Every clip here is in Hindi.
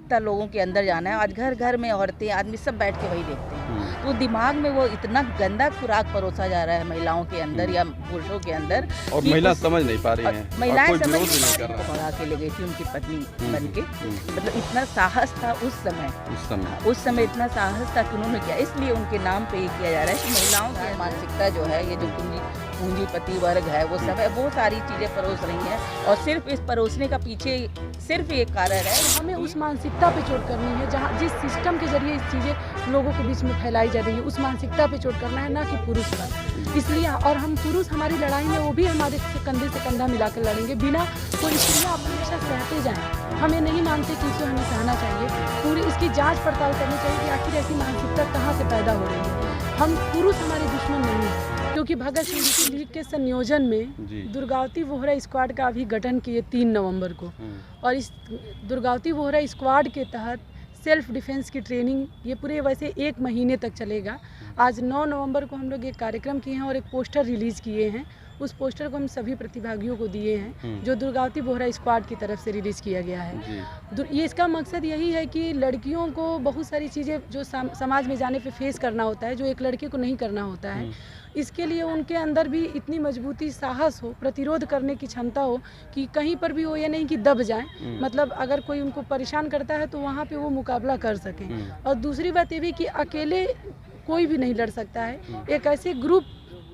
मानसिकता लोगों के अंदर जाना है। आज घर घर में औरतें आदमी सब बैठ के वही देखते हैं, तो दिमाग में वो इतना गंदा खुराक परोसा जा रहा है महिलाओं के अंदर या पुरुषों के अंदर, और महिला समझ नहीं पा रही हैं, महिलाएं कोई समझ विरोध भी नहीं कर रहा है। भगा के ले गई थी उनकी पत्नी बन के, मतलब इतना साहस था उस समय इतना साहस था कि उन्होंने किया, इसलिए उनके नाम पे ये किया जा रहा है कि महिलाओं की मानसिकता जो है, ये जो पूंजीपति वर्ग है वो सब है, वो सारी चीज़ें परोस रही हैं, और सिर्फ इस परोसने का पीछे सिर्फ एक कारण है। हमें उस मानसिकता पे चोट करनी है जहाँ जिस सिस्टम के जरिए इस चीज़ें लोगों के बीच में फैलाई जा रही है, उस मानसिकता पे चोट करना है, ना कि पुरुष पर। इसलिए और हम पुरुष हमारी लड़ाई में वो भी हमारे से कंधे से कंधा मिलाकर लड़ेंगे, बिना कोई स्त्रियाँ अपनी हमेशा सहते जाएँ। हमें नहीं मानते कि इसे हमें सहना चाहिए, पूरी इसकी जाँच पड़ताल करनी चाहिए कि आखिर ऐसी मानसिकता कहाँ से पैदा हो रही है। हम पुरुष हमारे दुश्मन नहीं हैं, क्योंकि भगत सिंह की लीग के संयोजन में दुर्गावती बोहरा स्क्वाड का भी गठन किए 3 नवंबर को, और इस दुर्गावती बोहरा स्क्वाड के तहत सेल्फ डिफेंस की ट्रेनिंग ये पूरे वैसे 1 महीने तक चलेगा। आज 9 नवंबर को हम लोग एक कार्यक्रम किए हैं और एक पोस्टर रिलीज़ किए हैं। उस पोस्टर को हम सभी प्रतिभागियों को दिए हैं, जो दुर्गावती बोहरा स्क्वाड की तरफ से रिलीज़ किया गया है। ये इसका मकसद यही है कि लड़कियों को बहुत सारी चीज़ें जो समाज में जाने पे फेस करना होता है, जो एक लड़के को नहीं करना होता है, इसके लिए उनके अंदर भी इतनी मजबूती, साहस हो, प्रतिरोध करने की क्षमता हो कि कहीं पर भी वो ये नहीं कि दब जाएं, मतलब अगर कोई उनको परेशान करता है तो वहाँ पे वो मुकाबला कर सकें। और दूसरी बात ये भी कि अकेले कोई भी नहीं लड़ सकता है, एक ऐसे ग्रुप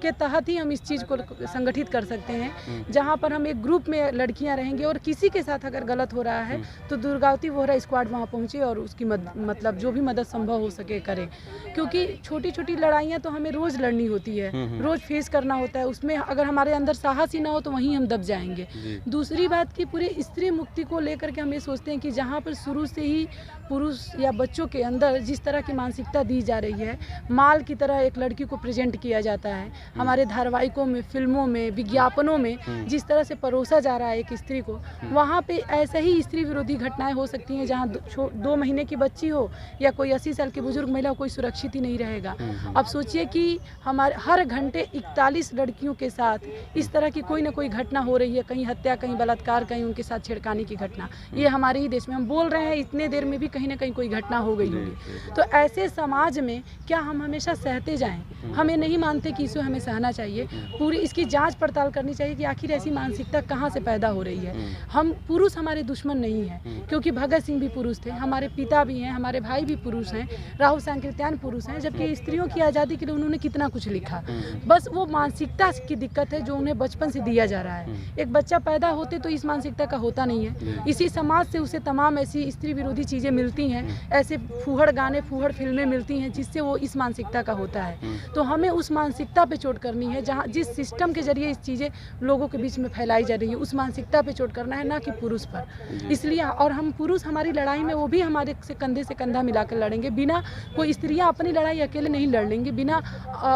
के तहत ही हम इस चीज़ को संगठित कर सकते हैं, जहाँ पर हम एक ग्रुप में लड़कियाँ रहेंगे और किसी के साथ अगर गलत हो रहा है तो दुर्गावती बोहरा स्क्वाड वहाँ पहुँचे और उसकी मतलब जो भी मदद संभव हो सके करें, क्योंकि छोटी छोटी लड़ाइयाँ तो हमें रोज़ लड़नी होती है, रोज़ फेस करना होता है, उसमें अगर हमारे अंदर साहस ही ना हो तो वहीं हम दब जाएंगे। दूसरी बात कि पूरे स्त्री मुक्ति को लेकर के हम ये सोचते हैं कि जहाँ पर शुरू से ही पुरुष या बच्चों के अंदर जिस तरह की मानसिकता दी जा रही है, माल की तरह एक लड़की को प्रेजेंट किया जाता है, हमारे धारावाहिकों में, फिल्मों में, विज्ञापनों में जिस तरह से परोसा जा रहा है एक स्त्री को, वहाँ पे ऐसे ही स्त्री विरोधी घटनाएं हो सकती हैं, जहाँ 2 महीने की बच्ची हो या कोई 80 साल की बुजुर्ग महिला हो, कोई सुरक्षित ही नहीं रहेगा। अब सोचिए कि हमारे हर घंटे 41 लड़कियों के साथ इस तरह की कोई ना कोई घटना हो रही है, कहीं हत्या, कहीं बलात्कार, कहीं उनके साथ छेड़खानी की घटना। ये हमारे ही देश में, हम बोल रहे हैं इतने देर में भी कहीं ना कहीं कोई घटना हो गई होगी। तो ऐसे समाज में क्या हम हमेशा सहते जाएं? हमें नहीं मानते कि इसे हमें सहना चाहिए, पूरी इसकी जांच पड़ताल करनी चाहिए कि आखिर ऐसी मानसिकता कहाँ से पैदा हो रही है। हम पुरुष हमारे दुश्मन नहीं हैं, क्योंकि भगत सिंह भी पुरुष थे, हमारे पिता भी हैं, हमारे भाई भी पुरुष हैं, राहुल सांकृत्यायन पुरुष हैं, जबकि स्त्रियों की आज़ादी के लिए उन्होंने कितना कुछ लिखा। बस वो मानसिकता की दिक्कत है जो उन्हें बचपन से दिया जा रहा है। एक बच्चा पैदा होते तो इस मानसिकता का होता नहीं है, इसी समाज से उसे तमाम ऐसी स्त्री विरोधी चीज़ें मिलती हैं, ऐसे फूहड़ गाने, फूहड़ फिल्में मिलती हैं, जिससे वो इस मानसिकता का होता है। तो हमें उस मानसिकता पे चोट करनी है, जहाँ जिस सिस्टम के जरिए इस चीज़ें लोगों के बीच में फैलाई जा रही है, उस मानसिकता पे चोट करना है, ना कि पुरुष पर। इसलिए और हम पुरुष हमारी लड़ाई में वो भी हमारे से कंधे से कंधा मिलाकर लड़ेंगे, बिना कोई स्त्रियाँ अपनी लड़ाई अकेले नहीं लड़ लेंगी, बिना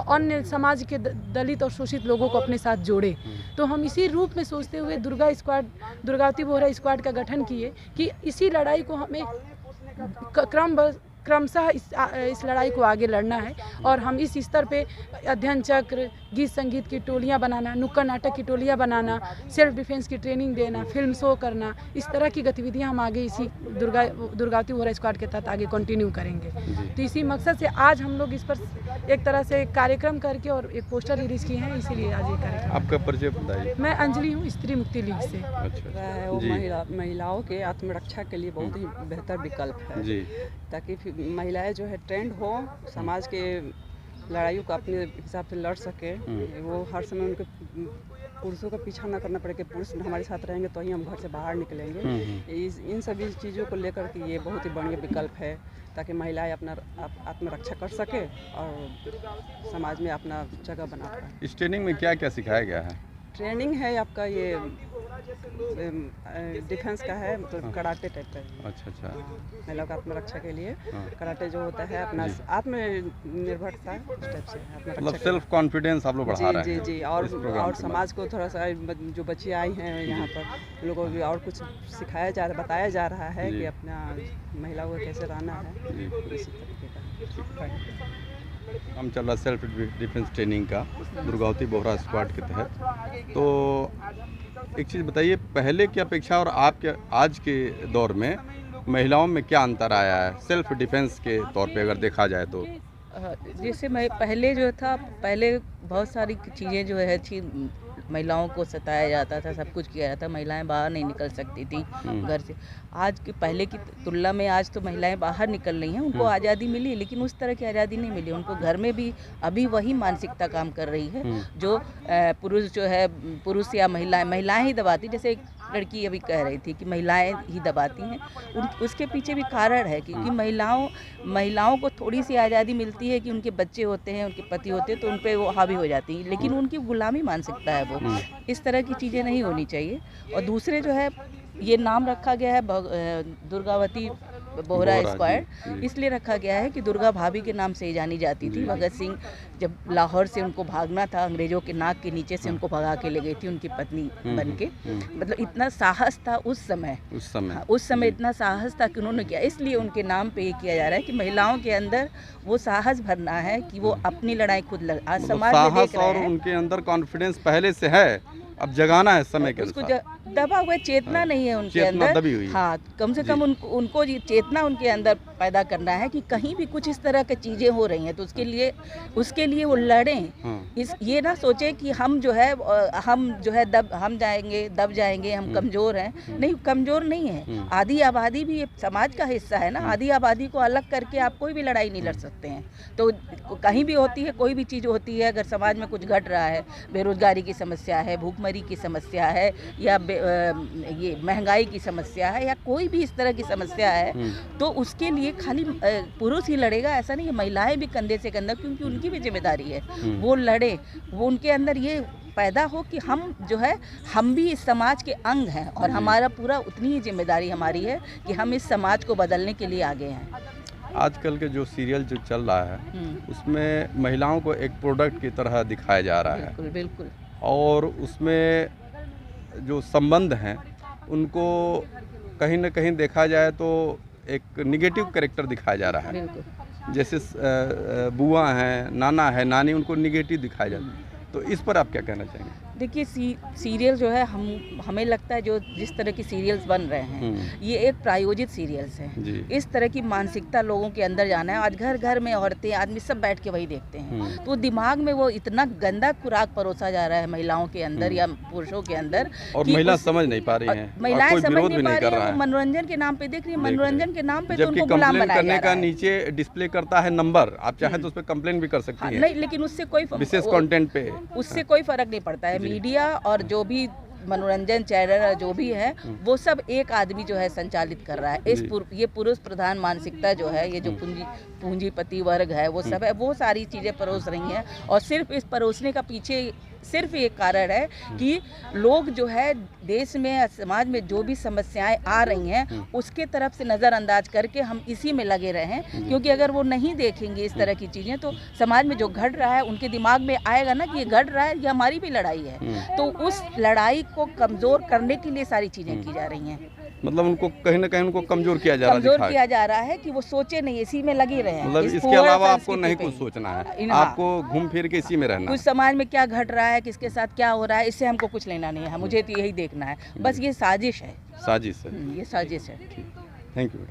अन्य समाज के दलित और शोषित लोगों को अपने साथ जोड़े। तो हम इसी रूप में सोचते हुए दुर्गावती बोहरा स्क्वाड का गठन किए कि इसी लड़ाई को हमें क्रमशः इस लड़ाई को आगे लड़ना है, और हम इस स्तर पे अध्ययन चक्र, गीत संगीत की टोलियां बनाना, नुक्कड़ नाटक की टोलियां बनाना, सेल्फ डिफेंस की ट्रेनिंग देना, फिल्म शो करना, इस तरह की गतिविधियां हम आगे इसी दुर्गावती बोहरा स्क्वाड के तहत आगे कंटिन्यू करेंगे। तो इसी मकसद से आज हम लोग इस पर एक तरह से कार्यक्रम करके और एक पोस्टर रिलीज किए हैं, इसीलिए आज ये कार्यक्रम। आपका परिचय बताइए। मैं अंजलि हूँ, स्त्री मुक्ति लीग से। अच्छा। वो महिलाओं के आत्मरक्षा के लिए बहुत ही बेहतर विकल्प है जी, ताकि महिलाएं जो है ट्रेंड हो, समाज के लड़ाइयों को अपने हिसाब से लड़ सके, वो हर समय उनके पुरुषों का पीछा ना करना पड़े कि पुरुष हमारे साथ रहेंगे तो ही हम घर से बाहर निकलेंगे। इन सभी चीज़ों को लेकर के ये बहुत ही बढ़िया विकल्प है, ताकि महिलाएं अपना आत्मरक्षा कर सके और समाज में अपना जगह बना पाए। इस ट्रेनिंग में क्या क्या सिखाया गया है? ट्रेनिंग है आपका ये डिफेंस का है, मतलब कराटे टाइप का। अच्छा। महिला का आत्मरक्षा के लिए कराटे जो होता है, अपना आत्मनिर्भरता टाइप से, मतलब सेल्फ कॉन्फिडेंस आप लोग बढ़ा रहे हैं। जी। और समाज को थोड़ा सा, जो बच्चे आई हैं यहाँ पर, लोगों को और कुछ सिखाया जा रहा, बताया जा रहा है कि अपना महिलाओं को कैसे रहना है, इसी तरीके का हम चल रहा सेल्फ डिफेंस ट्रेनिंग का दुर्गावती बोहरा स्क्वाड के तहत। तो एक चीज़ बताइए, पहले की अपेक्षा और आपके आज के दौर में महिलाओं में क्या अंतर आया है सेल्फ डिफेंस के तौर पे अगर देखा जाए तो? जैसे मैं पहले जो था, पहले बहुत सारी चीज़ें जो है थी, महिलाओं को सताया जाता था, सब कुछ किया जाता, महिलाएं बाहर नहीं निकल सकती थी घर से। आज के पहले की तुलना में आज तो महिलाएं बाहर निकल रही हैं, उनको आज़ादी मिली, लेकिन उस तरह की आज़ादी नहीं मिली उनको। घर में भी अभी वही मानसिकता काम कर रही है जो पुरुष जो है, पुरुष या महिलाएं ही दबाती। जैसे एक लड़की अभी कह रही थी कि महिलाएं ही दबाती हैं, उसके पीछे भी कारण है, क्योंकि महिलाओं को थोड़ी सी आज़ादी मिलती है कि उनके बच्चे होते हैं, उनके पति होते हैं, तो उन पर वो हावी हो जाती है, लेकिन उनकी गुलामी मानसिकता है वो। इस तरह की चीज़ें नहीं होनी चाहिए। और दूसरे जो है, ये नाम रखा गया है दुर्गावती बोहरा स्क्वाड, इसलिए रखा गया है कि दुर्गा भाभी के नाम से ही जानी जाती थी। भगत सिंह जब लाहौर से उनको भागना था, अंग्रेजों के नाक के नीचे से उनको भगा के ले गई थी उनकी पत्नी बन के। मतलब इतना साहस था उस समय इतना साहस था कि उन्होंने किया, इसलिए उनके नाम पे ये किया जा रहा है कि महिलाओं के अंदर वो साहस भरना है कि वो अपनी लड़ाई खुद लड़। आज समाज में देख रहे हैं, और उनके अंदर कॉन्फिडेंस पहले से है, अब जगाना है समय के अनुसार। दबा हुआ चेतना नहीं है उनके अंदर, दबी हुई। हाँ, कम से कम उनको चेतना उनके अंदर पैदा करना है कि कहीं भी कुछ इस तरह की चीज़ें हो रही हैं तो उसके लिए वो लड़ें। ये ना सोचे कि हम जो है हम दब जाएंगे, हम कमज़ोर हैं। नहीं, कमज़ोर नहीं है। आधी आबादी भी समाज का हिस्सा है ना। आधी आबादी को अलग करके आप कोई भी लड़ाई नहीं लड़ सकते हैं। तो कहीं भी होती है, कोई भी चीज़ होती है, अगर समाज में कुछ घट रहा है, बेरोजगारी की समस्या है, भूखमरी की समस्या है, या ये महंगाई की समस्या है, या कोई भी इस तरह की समस्या है, तो उसके लिए खाली पुरुष ही लड़ेगा ऐसा नहीं है। महिलाएं भी कंधे से कंधा, क्योंकि उनकी भी जिम्मेदारी है, वो लड़े। वो उनके अंदर ये पैदा हो कि हम जो है, हम भी इस समाज के अंग हैं, और हमारा पूरा उतनी ही जिम्मेदारी हमारी है कि हम इस समाज को बदलने के लिए आगे हैं। आजकल के जो सीरियल जो चल रहा है उसमें महिलाओं को एक प्रोडक्ट की तरह दिखाया जा रहा है। बिल्कुल। और उसमें जो संबंध हैं उनको कहीं ना कहीं देखा जाए तो एक निगेटिव कैरेक्टर दिखाया जा रहा है। जैसे बुआ हैं, नाना है, नानी, उनको निगेटिव दिखाया जाता है। तो इस पर आप क्या कहना चाहेंगे? देखिए, सीरियल जो है, हमें लगता है जो जिस तरह की सीरियल्स बन रहे हैं, ये एक प्रायोजित सीरियल्स हैं। इस तरह की मानसिकता लोगों के अंदर जाना है। आज घर घर में औरतें, आदमी सब बैठ के वही देखते हैं, तो दिमाग में वो इतना गंदा खुराक परोसा जा रहा है महिलाओं के अंदर या पुरुषों के अंदर, और महिला समझ नहीं पा रही हैं, महिलाएं समझ नहीं पा रही हैं। मनोरंजन के नाम पे देख रही है, मनोरंजन के नाम पे तो उनको गुलाम बनाया जा रहा है। नीचे डिस्प्ले करता है नंबर, आप चाहे तो उस पर कंप्लेन भी कर सकती हैं। नहीं, लेकिन उससे कोई विशेष कंटेंट पे उससे कोई फर्क नहीं पड़ता है। मीडिया और जो भी मनोरंजन चैनल जो भी है, वो सब एक आदमी जो है संचालित कर रहा है। ये पुरुष प्रधान मानसिकता जो है, ये जो पूंजीपति वर्ग है, वो सब है, वो सारी चीज़ें परोस रही हैं। और सिर्फ इस परोसने का पीछे सिर्फ एक कारण है कि लोग जो है देश में, समाज में जो भी समस्याएं आ रही हैं, उसके तरफ से नज़रअंदाज करके हम इसी में लगे रहे हैं। क्योंकि अगर वो नहीं देखेंगे इस तरह की चीज़ें, तो समाज में जो घट रहा है उनके दिमाग में आएगा ना कि ये घट रहा है, ये हमारी भी लड़ाई है। तो उस लड़ाई को कमज़ोर करने के लिए सारी चीज़ें की जा रही हैं। मतलब उनको कहीं ना कहीं उनको कमजोर किया जा रहा है कि वो सोचे नहीं, इसी में लगे रहे हैं। मतलब इसके अलावा आपको नहीं कुछ सोचना है, आपको घूम फिर के इसी में रहना है। कुछ समाज में क्या घट रहा है, किसके साथ क्या हो रहा है, इससे हमको कुछ लेना नहीं है। मुझे तो यही देखना है, बस ये साजिश है। साजिश है, ये साजिश है। Thank you.